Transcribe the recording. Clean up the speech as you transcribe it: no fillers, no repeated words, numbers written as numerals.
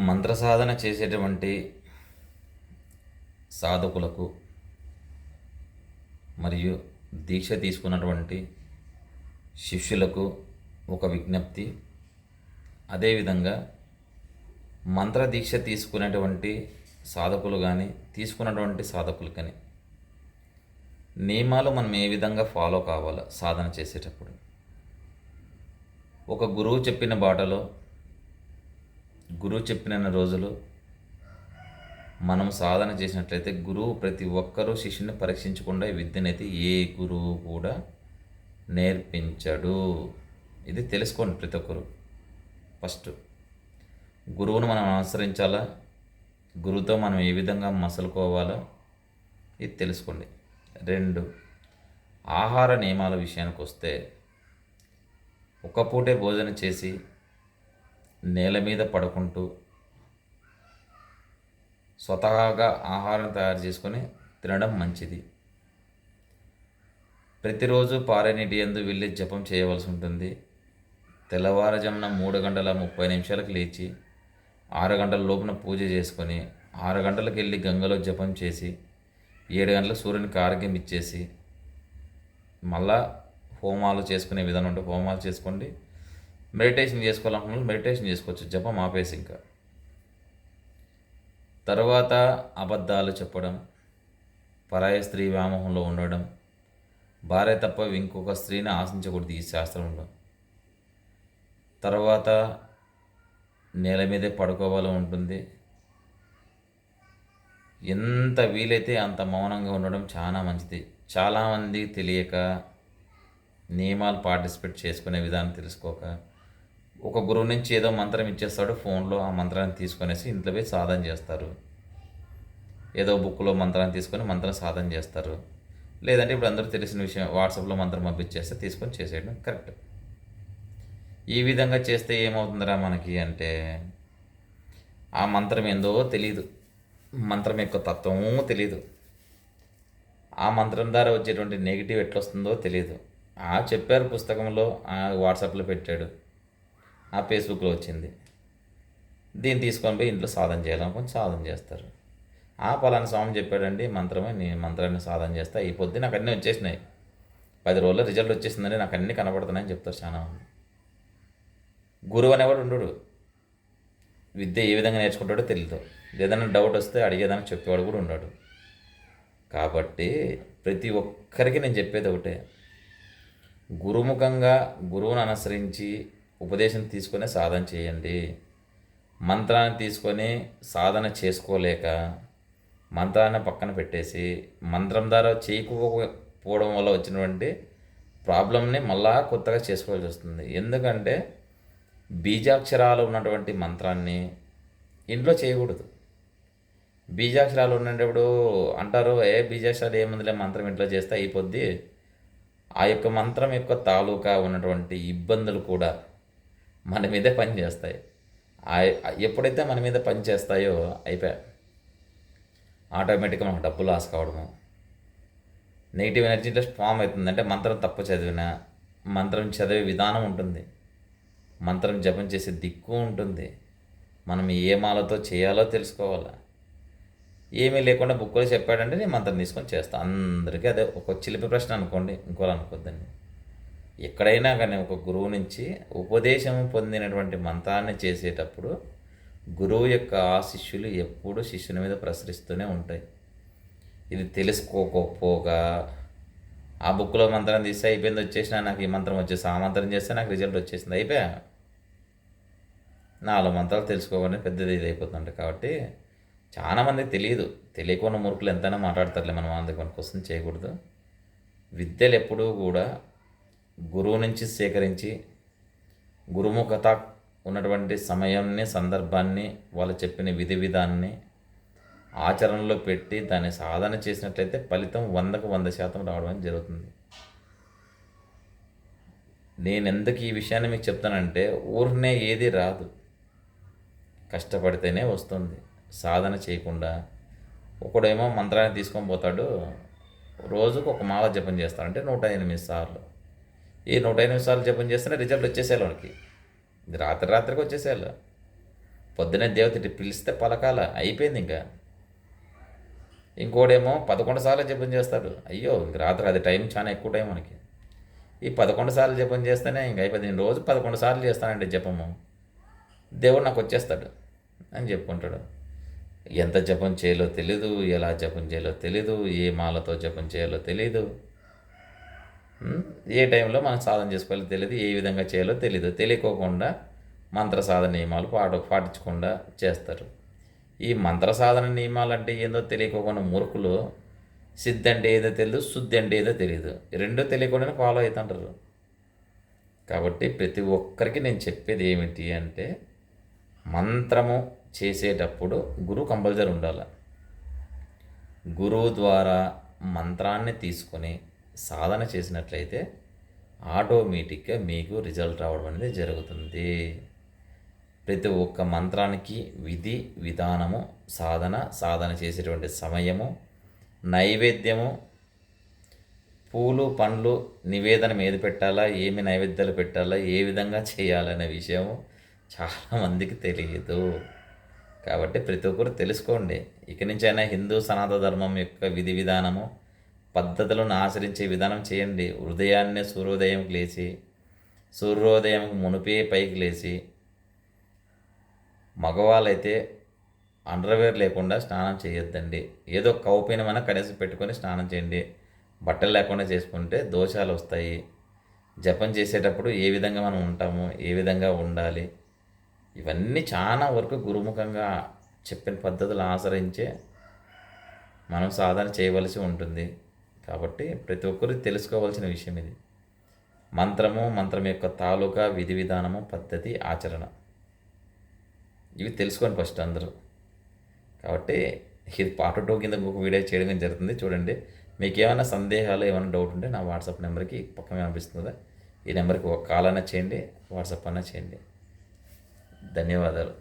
మంత్ర సాధన చేసేటువంటి సాధకులకు మరియు దీక్ష తీసుకున్నటువంటి శిష్యులకు ఒక విజ్ఞప్తి. అదేవిధంగా మంత్ర దీక్ష తీసుకునేటువంటి సాధకులు కానీ తీసుకున్నటువంటి సాధకులు కానీ నియమాలు మనం ఏ విధంగా ఫాలో కావాలో సాధన చేసేటప్పుడు ఒక గురువు చెప్పిన బాటలో గురువు చెప్పిన రోజులు మనం సాధన చేసినట్లయితే గురువు ప్రతి ఒక్కరూ శిష్యుని పరీక్షించకుండా ఈ విద్యనైతే ఏ గురువు కూడా నేర్పించడు. ఇది తెలుసుకోండి ప్రతి ఒక్కరు. ఫస్ట్ గురువును మనం అనుసరించాలా, గురువుతో మనం ఏ విధంగా మసలుకోవాలో ఇది తెలుసుకోండి. 2, ఆహార నియమాల విషయానికి వస్తే ఒక పూటే భోజనం చేసి నేల మీద పడుకుంటూ స్వతహాగా ఆహారం తయారు చేసుకొని తినడం మంచిది. ప్రతిరోజు పారే నీటి యందు వెళ్ళి జపం చేయవలసి ఉంటుంది. తెల్లవారుజామున 3:30 లేచి 6 గంటల లోపున పూజ చేసుకొని 6 గంటలకు వెళ్ళి గంగలో జపం చేసి 7 గంటలకు సూర్యునికి ఆరోగ్యం ఇచ్చేసి మళ్ళా హోమాలు చేసుకునే విధానం ఉంటే హోమాలు చేసుకోండి. మెడిటేషన్ చేసుకోవాలనుకున్న మెడిటేషన్ చేసుకోవచ్చు, జపం ఆపేసి. ఇంకా తర్వాత అబద్ధాలు చెప్పడం, పరాయి స్త్రీ వ్యామోహంలో ఉండడం, భార్య తప్ప ఇంకొక స్త్రీని ఆశించకూడదు ఈ శాస్త్రంలో. తర్వాత నేల మీదే పడుకోవాలో ఉంటుంది. ఎంత వీలైతే అంత మౌనంగా ఉండడం చాలా మంచిది. చాలామంది తెలియక నియమాలు పార్టిసిపేట్ చేసుకునే విధానం తెలుసుకోక ఒక గురువు నుంచి ఏదో మంత్రం ఇచ్చేస్తాడు ఫోన్లో, ఆ మంత్రాన్ని తీసుకొనేసి ఇంట్లో పోయి సాధన చేస్తారు. ఏదో బుక్లో మంత్రాన్ని తీసుకొని మంత్రం సాధన చేస్తారు. లేదంటే ఇప్పుడు అందరూ తెలిసిన విషయం వాట్సాప్లో మంత్రం పంపించేస్తే తీసుకొని చేసేయడం కరెక్ట్. ఈ విధంగా చేస్తే ఏమవుతుందిరా మనకి అంటే ఆ మంత్రం ఏందో తెలియదు, మంత్రం యొక్క తత్వమూ తెలియదు, ఆ మంత్రం ద్వారా వచ్చేటువంటి నెగిటివ్ ఎట్లొస్తుందో తెలియదు. చెప్పారు పుస్తకంలో, వాట్సాప్లో పెట్టాడు, ఆ ఫేస్బుక్లో వచ్చింది, దీన్ని తీసుకొని పోయి ఇంట్లో సాధన చేయాలనుకొని సాధన చేస్తారు. పలానా స్వామి చెప్పాడండి మంత్రమే, నేను మంత్రాన్ని సాధన చేస్తా, ఈ పొద్దు నాకు అన్నీ వచ్చేసినాయి, 10 రోజుల్లో రిజల్ట్ వచ్చేసిందని నాకు అన్నీ కనబడుతున్నాయని చెప్తారు చాలామంది. గురువు అనేవాడు ఉండడు, విద్య ఏ విధంగా నేర్చుకుంటాడో తెలియదు, ఏదైనా డౌట్ వస్తే అడిగేదానికి చెప్పేవాడు కూడా ఉన్నాడు. కాబట్టి ప్రతి ఒక్కరికి నేను చెప్పేది ఒకటే, గురుముఖంగా గురువుని అనుసరించి ఉపదేశం తీసుకొని సాధన చేయండి. మంత్రాన్ని తీసుకొని సాధన చేసుకోలేక మంత్రాన్ని పక్కన పెట్టేసి మంత్రం ద్వారా చేయకపోవడం వల్ల వచ్చినటువంటి ప్రాబ్లమ్ని మళ్ళా కొత్తగా చేసుకోవాల్సి వస్తుంది. ఎందుకంటే బీజాక్షరాలు ఉన్నటువంటి మంత్రాన్ని ఇంట్లో చేయకూడదు. బీజాక్షరాలు ఉన్నప్పుడు అంటారు, బీజాక్షరాలు ఏముందిలే మంత్రం ఇంట్లో చేస్తే అయిపోద్ది. ఆ యొక్క మంత్రం యొక్క తాలూకా ఉన్నటువంటి ఇబ్బందులు కూడా మన మీదే పనిచేస్తాయి. ఎప్పుడైతే మన మీద పని చేస్తాయో అయిపోయా, ఆటోమేటిక్గా మనకు డబ్బు లాస్ కావడము, నెగిటివ్ ఎనర్జీ ఇంట్రెస్ట్ ఫామ్ అవుతుంది. అంటే మంత్రం తప్పు చదివినా మంత్రం చదివే విధానం ఉంటుంది, మంత్రం జపం చేసే దిక్కు ఉంటుంది, మనం ఏ మాలతో చేయాలో తెలుసుకోవాలి. ఏమీ లేకుండా బుక్లో చెప్పాడంటే నేను మంత్రం తీసుకొని చేస్తాను. అందరికీ అదే ఒక చిలిపి ప్రశ్న అనుకోండి, ఇంకోలా అనుకోద్దండి. ఎక్కడైనా కానీ ఒక గురువు నుంచి ఉపదేశం పొందినటువంటి మంత్రాన్ని చేసేటప్పుడు గురువు యొక్క శిష్యులు ఎప్పుడూ శిష్యుని మీద ప్రసరిస్తూనే ఉంటాయి. ఇది తెలుసుకోకపోగా ఆ బుక్లో మంత్రం తీస్తే అయిపోయింది, వచ్చేసినా నాకు ఈ మంత్రం వచ్చేసి ఆ మంత్రం చేస్తే నాకు రిజల్ట్ వచ్చేసింది, అయిపోయా. 4 మంత్రాలు తెలుసుకోగానే పెద్దది ఇది అయిపోతుందంట. కాబట్టి చాలామంది తెలియకుండా మూర్ఖులు ఎంతైనా మాట్లాడతారులే, మనం అందుకు క్వశ్చన్ చేయకూడదు. విద్యలు ఎప్పుడూ కూడా గురువు నుంచి సేకరించి గురుముఖత ఉన్నటువంటి సమయాన్ని సందర్భాన్ని వాళ్ళు చెప్పిన విధి విధాన్ని ఆచరణలో పెట్టి దాన్ని సాధన చేసినట్లయితే ఫలితం 100కు 100% రావడం జరుగుతుంది. నేను ఎందుకు ఈ విషయాన్ని మీకు చెప్తానంటే ఊరినే ఏది రాదు, కష్టపడితేనే వస్తుంది. సాధన చేయకుండా ఒకడేమో మంత్రాన్ని తీసుకొని పోతాడు, రోజుకు ఒక మాల జపం చేస్తాడంటే 108 సార్లు. ఈ 108 సార్లు జపం చేస్తేనే రిజల్ట్ వచ్చేసేయాలి వాడికి. ఇది రాత్రికి వచ్చేసేయాలి. పొద్దునే దేవత ఇటు పిలిస్తే పలకాల, అయిపోయింది ఇంకా. ఇంకోడేమో 11 సార్లు జపం చేస్తాడు. అయ్యో ఇంక రాత్రి అది టైం చాలా ఎక్కువ టైం మనకి. ఈ 11 సార్లు జపం చేస్తేనే ఇంక అయిపోయింది. నేను రోజు 11 సార్లు చేస్తానండి జపము, దేవుడు నాకు వచ్చేస్తాడు అని చెప్పుకుంటాడు. ఎంత జపం చేయాలో తెలీదు, ఎలా జపం చేయాలో తెలీదు, ఏ మాలతో జపం చేయాలో తెలీదు, ఏ టైంలో మనం సాధన చేసుకోవాలో తెలియదు, ఏ విధంగా చేయాలో తెలీదు. తెలియకోకుండా మంత్ర సాధన నియమాలు పాటించకుండా చేస్తారు. ఈ మంత్ర సాధన నియమాలు అంటే ఏందో తెలియకోకుండా మూర్ఖులు సిద్ధి అంటే ఏదో తెలియదు, శుద్ధి అంటే ఏదో తెలియదు, రెండూ తెలియకుండానే ఫాలో అవుతుంటారు. కాబట్టి ప్రతి ఒక్కరికి నేను చెప్పేది ఏమిటి అంటే, మంత్రము చేసేటప్పుడు గురువు కంపల్సరీ ఉండాలి. గురువు ద్వారా మంత్రాన్ని తీసుకొని సాధన చేసినట్లయితే ఆటోమేటిక్గా మీకు రిజల్ట్ రావడం అనేది జరుగుతుంది. ప్రతి ఒక్క మంత్రానికి విధి విధానము, సాధన చేసేటువంటి సమయము, నైవేద్యము, పూలు పండ్లు నివేదన ఏది పెట్టాలా, ఏమి నైవేద్యాలు పెట్టాలా, ఏ విధంగా చేయాలనే విషయము చాలామందికి తెలియదు. కాబట్టి ప్రతి ఒక్కరు తెలుసుకోండి. ఇక నుంచైనా హిందూ సనాతన ధర్మం యొక్క విధి విధానము, పద్ధతులను ఆచరించే విధానం చేయండి. ఉదయాన్నే సూర్యోదయంకి లేచి, సూర్యోదయం మునిపే పైకి లేచి, మగవాళ్ళైతే అండర్వేర్ లేకుండా స్నానం చేయొద్దండి. ఏదో కౌపీనమైన కనీసం పెట్టుకొని స్నానం చేయండి. బట్టలు లేకుండా చేసుకుంటే దోషాలు వస్తాయి. జపం చేసేటప్పుడు ఏ విధంగా మనం ఉంటాము, ఏ విధంగా ఉండాలి, ఇవన్నీ చాలా వరకు గురుముఖంగా చెప్పిన పద్ధతులు ఆచరించే మనం సాధన చేయవలసి ఉంటుంది. కాబట్టి ప్రతి ఒక్కరు తెలుసుకోవాల్సిన విషయం ఇది. మంత్రం యొక్క తాలూకా విధి విధానము, పద్ధతి, ఆచరణ, ఇవి తెలుసుకోండి ఫస్ట్ అందరూ. కాబట్టి ఇది పార్ట్ 2 కింద ఇంకొక వీడియో చేయడం జరుగుతుంది, చూడండి. మీకు ఏమైనా సందేహాలు, ఏమైనా డౌట్ ఉంటే నా వాట్సాప్ నెంబర్కి పక్కన కనిపిస్తుంది, ఈ నెంబర్కి ఒక కాల్ అయినా చేయండి, వాట్సాప్ అయినా చేయండి. ధన్యవాదాలు.